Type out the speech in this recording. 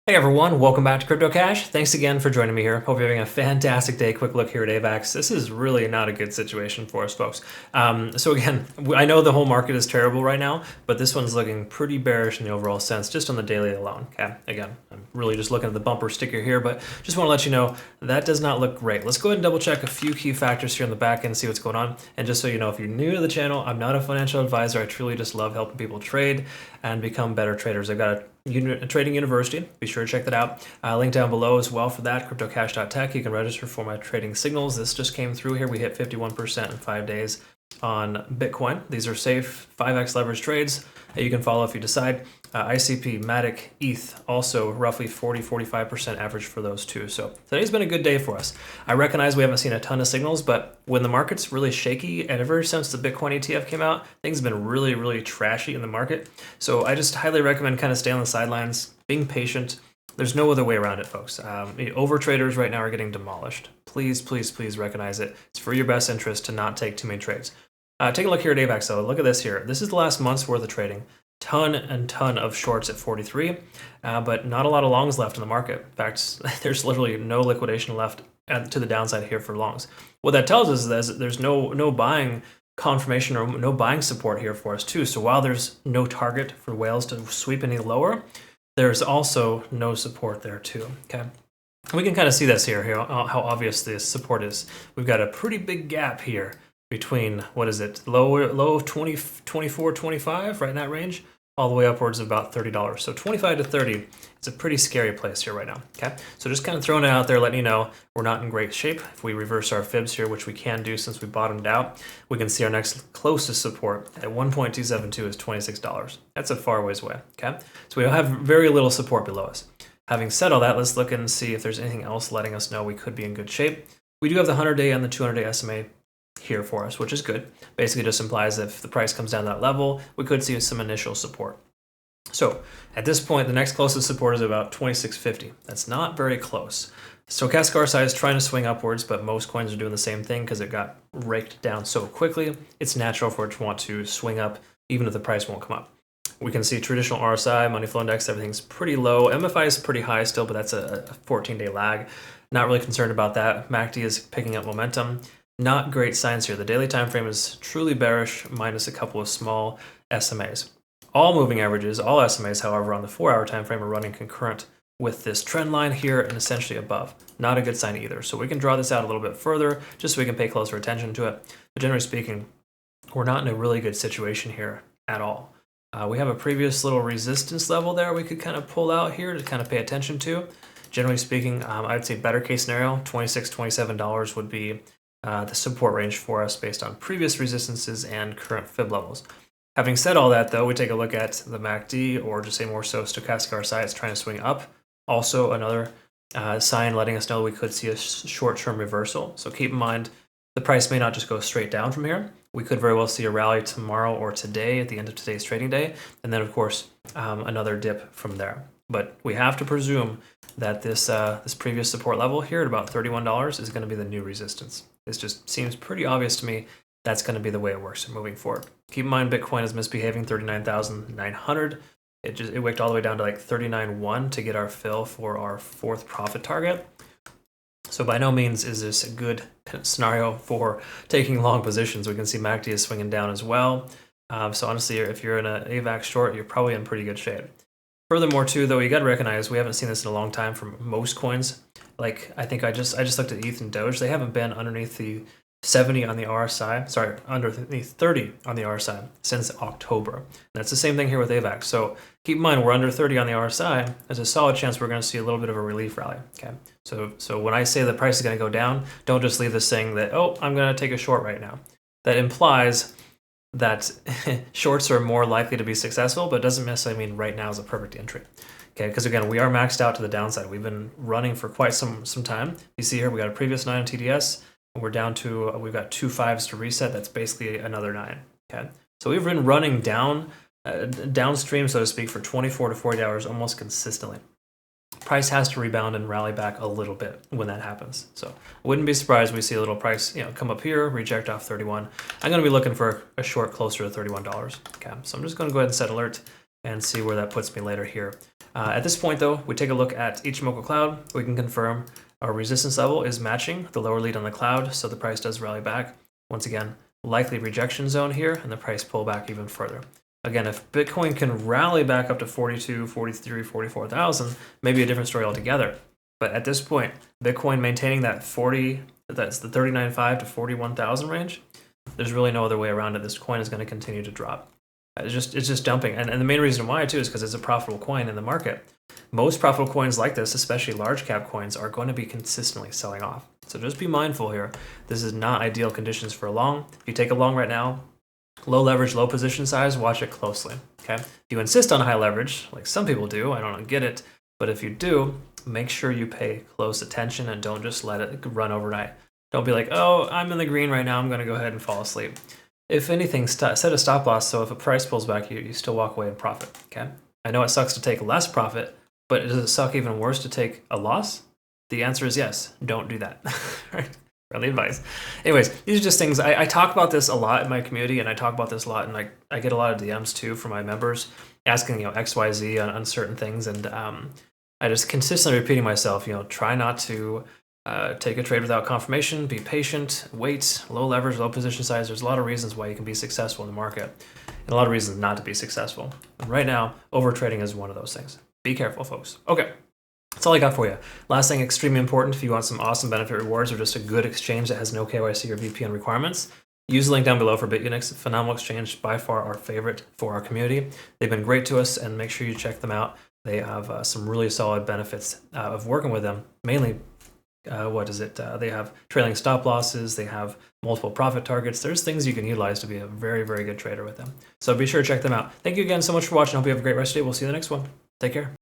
Hey everyone, welcome back to Crypto Cash. Thanks again for joining me here. Hope you're having a fantastic day. Quick look here at AVAX. This is really not a good situation for us, folks. So again, I know the whole market is terrible right now, but this one's looking pretty bearish in the overall sense, just on the daily alone. Okay, again, I'm really just looking at the bumper sticker here, but just want to let you know that does not look great. Let's go ahead and double check a few key factors here on the back end and see what's going on. And just so you know, if you're new to the channel, I'm not a financial advisor. I truly just love helping people trade and become better traders. I've got a trading university. Be sure to check that out. Link down below as well for that, cryptocash.tech. You can register for my trading signals. This just came through here. We hit 51% in 5 days on Bitcoin. These are safe 5x leverage trades that you can follow if you decide. ICP, Matic, ETH, also roughly 40-45% average for those two. So today's been a good day for us. I recognize we haven't seen a ton of signals, but when the market's really shaky, and ever since the Bitcoin ETF came out, things have been really, really trashy in the market. So I just highly recommend kind of staying on the sidelines, being patient. There's no other way around it, folks. Over traders right now are getting demolished. Please, please, please recognize it. It's for your best interest to not take too many trades. Take a look here at AVAX though. Look at this here. This is the last month's worth of trading. Ton and ton of shorts at 43, but not a lot of longs left in the market. In fact, there's literally no liquidation left to the downside here for longs. What that tells us is that there's no buying confirmation or no buying support here for us too. So while there's no target for whales to sweep any lower, there's also no support there too. Okay. We can kind of see this here, how obvious this support is. We've got a pretty big gap here between, what is it, low of 20, 24, 25, right in that range, all the way upwards of about $30. So 25 to 30, it's a pretty scary place here right now, okay? So just kind of throwing it out there, letting you know we're not in great shape. If we reverse our fibs here, which we can do since we bottomed out, we can see our next closest support at 1.272 is $26. That's a far ways away, okay? So we have very little support below us. Having said all that, let's look and see if there's anything else letting us know we could be in good shape. We do have the 100-day and the 200-day SMA here for us, which is good. Basically just implies that if the price comes down to that level, we could see some initial support. So at this point, the next closest support is about 26.50. That's not very close. Stochastic RSI is trying to swing upwards, but most coins are doing the same thing because it got raked down so quickly. It's natural for it to want to swing up, even if the price won't come up. We can see traditional RSI, money flow index, everything's pretty low. MFI is pretty high still, but that's a 14-day lag. Not really concerned about that. MACD is picking up momentum. Not great signs here. The daily time frame is truly bearish, minus a couple of small SMAs. All moving averages, all SMAs, however, on the 4-hour time frame are running concurrent with this trend line here and essentially above. Not a good sign either. So we can draw this out a little bit further just so we can pay closer attention to it. But generally speaking, we're not in a really good situation here at all. We have a previous little resistance level there we could kind of pull out here to kind of pay attention to. Generally speaking, I'd say better case scenario, $26, $27 would be the support range for us based on previous resistances and current fib levels. Having said all that, though, we take a look at the MACD, or just say more so stochastic RSI, it's trying to swing up. Also another sign letting us know we could see a short-term reversal. So keep in mind, the price may not just go straight down from here. We could very well see a rally tomorrow or today at the end of today's trading day, and then of course another dip from there. But we have to presume that this previous support level here at about $31 is going to be the new resistance. This just seems pretty obvious to me. That's going to be the way it works moving forward. Keep in mind, Bitcoin is misbehaving, 39,900. It wicked all the way down to like 39.1 to get our fill for our fourth profit target. So by no means is this a good scenario for taking long positions. We can see MACD is swinging down as well. So honestly, if you're in an AVAX short, you're probably in pretty good shape. Furthermore, too, though, you got to recognize we haven't seen this in a long time from most coins. Like I think I just looked at ETH and Doge. They haven't been underneath the 70 on the RSI. Sorry, underneath 30 on the RSI since October. And that's the same thing here with AVAX. So keep in mind, we're under 30 on the RSI. There's a solid chance we're going to see a little bit of a relief rally. Okay. So when I say the price is going to go down, don't just leave this saying that, oh, I'm going to take a short right now. That implies that shorts are more likely to be successful, but doesn't necessarily mean right now is a perfect entry. Okay, because again, we are maxed out to the downside. We've been running for quite some time. You see here, we got a previous 9 on TDS, and we're down to, we've got 2 5s to reset. That's basically another 9. Okay, so we've been running downstream, so to speak, for 24 to 40 hours almost consistently. Price has to rebound and rally back a little bit when that happens. So I wouldn't be surprised we see a little price, come up here, reject off 31. I'm going to be looking for a short closer to $31. Okay, so I'm just going to go ahead and set alert and see where that puts me later here. At this point, though, we take a look at Ichimoku Cloud. We can confirm our resistance level is matching the lower lead on the cloud, so the price does rally back. Once again, likely rejection zone here, and the price pull back even further. Again, if Bitcoin can rally back up to 42, 43, 44,000, maybe a different story altogether. But at this point, Bitcoin maintaining that 40, that's the 39.5 to 41,000 range, there's really no other way around it. This coin is going to continue to drop. It's just dumping. And the main reason why, too, is because it's a profitable coin in the market. Most profitable coins like this, especially large cap coins, are going to be consistently selling off. So just be mindful here. This is not ideal conditions for a long. If you take a long right now, low leverage, low position size, watch it closely. Okay. If you insist on high leverage, like some people do, I don't get it. But if you do, make sure you pay close attention and don't just let it run overnight. Don't be like, oh, I'm in the green right now, I'm going to go ahead and fall asleep. If anything, set a stop loss so if a price pulls back, you still walk away in profit. Okay. I know it sucks to take less profit, but does it suck even worse to take a loss? The answer is yes. Don't do that. Right? Friendly advice. Anyways, these are just things. I talk about this a lot in my community, and I talk about this a lot, and I get a lot of DMs too from my members asking, XYZ on certain things, and I just consistently repeating myself, try not to take a trade without confirmation, be patient, wait, low leverage, low position size. There's a lot of reasons why you can be successful in the market, and a lot of reasons not to be successful. And right now, over trading is one of those things. Be careful, folks. Okay. That's all I got for you. Last thing, extremely important, if you want some awesome benefit rewards or just a good exchange that has no KYC or VPN requirements, use the link down below for Bitunix. Phenomenal exchange, by far our favorite for our community. They've been great to us, and make sure you check them out. They have some really solid benefits of working with them. Mainly, they have trailing stop losses. They have multiple profit targets. There's things you can utilize to be a very, very good trader with them. So be sure to check them out. Thank you again so much for watching. I hope you have a great rest of the day. We'll see you in the next one. Take care.